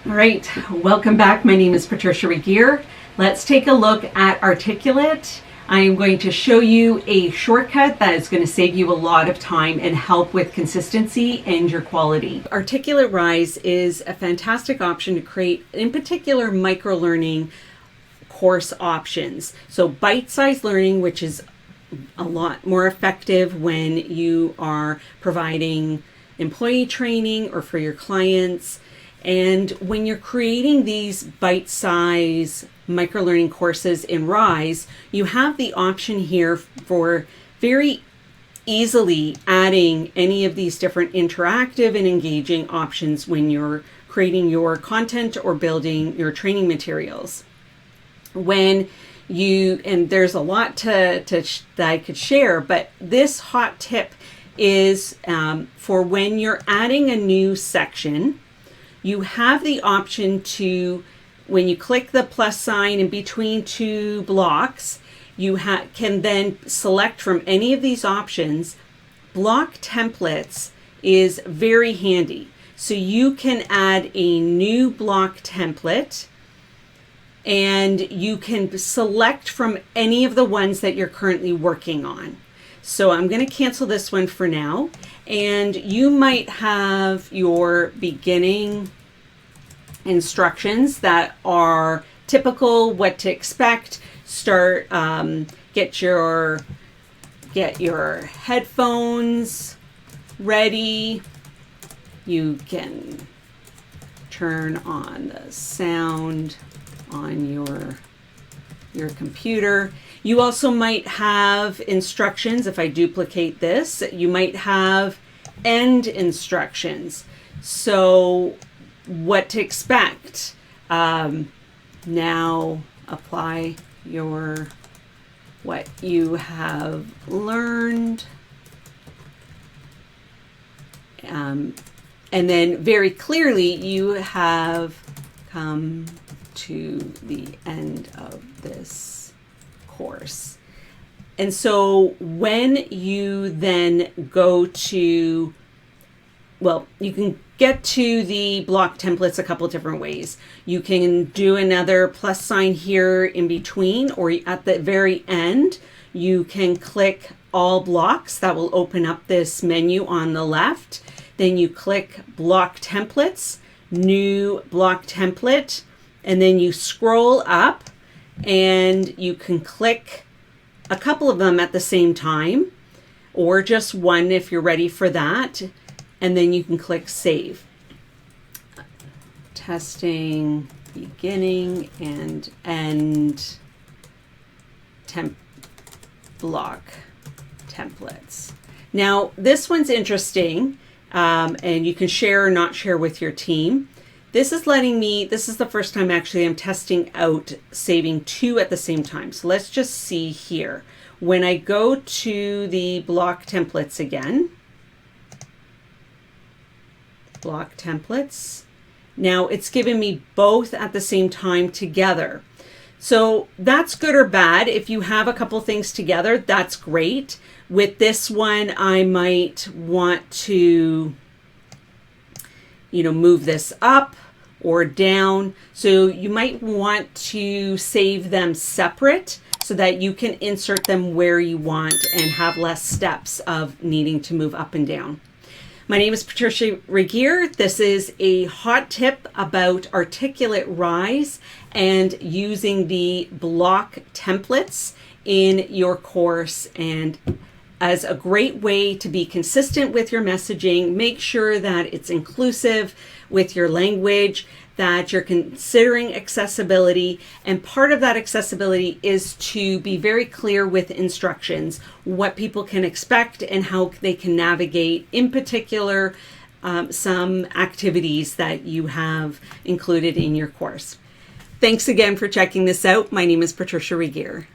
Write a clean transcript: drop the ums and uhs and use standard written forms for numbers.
All right, welcome back. My name is Patricia Regier. Let's take a look at Articulate. I am going to show you a shortcut that is going to save you a lot of time and help with consistency and your quality. Articulate Rise is a fantastic option to create, in particular, micro-learning course options. So bite-sized learning, which is a lot more effective when you are providing employee training or for your clients. And when you're creating these bite-size micro-learning courses in Rise, you have the option here for very easily adding any of these different interactive and engaging options when you're creating your content or building your training materials. And there's a lot that I could share, but this hot tip is for when you're adding a new section. You have the option to, when you click the plus sign in between two blocks, you can then select from any of these options. Block templates is very handy. So you can add a new block template and you can select from any of the ones that you're currently working on. So I'm going to cancel this one for now. And you might have your beginning instructions that are typical, what to expect. Start, get your headphones ready. You can turn on the sound on your computer. You also might have instructions. If I duplicate this, you might have end instructions. So what to expect. Now apply what you have learned. And then very clearly you have come to the end of this course. And so when you then go to, you can get to the block templates a couple different ways. You can do another plus sign here in between, or at the very end, you can click all blocks. That will open up this menu on the left. Then you click block templates, new block template, and then you scroll up and you can click a couple of them at the same time, or just one if you're ready for that. And then you can click save. Testing, beginning and end block templates. Now this one's interesting, and you can share or not share with your team. This is the first time actually I'm testing out saving two at the same time. So let's just see here. When I go to the block templates again, block templates. Now it's giving me both at the same time together. So that's good or bad. If you have a couple things together, that's great. With this one, I might want to, move this up or down. So you might want to save them separate so that you can insert them where you want and have less steps of needing to move up and down. My name is Patricia Regier. This is a hot tip about Articulate Rise and using the block templates in your course, and as a great way to be consistent with your messaging. Make sure that it's inclusive with your language, that you're considering accessibility, and part of that accessibility is to be very clear with instructions, what people can expect and how they can navigate, in particular, some activities that you have included in your course. Thanks again for checking this out. My name is Patricia Regier.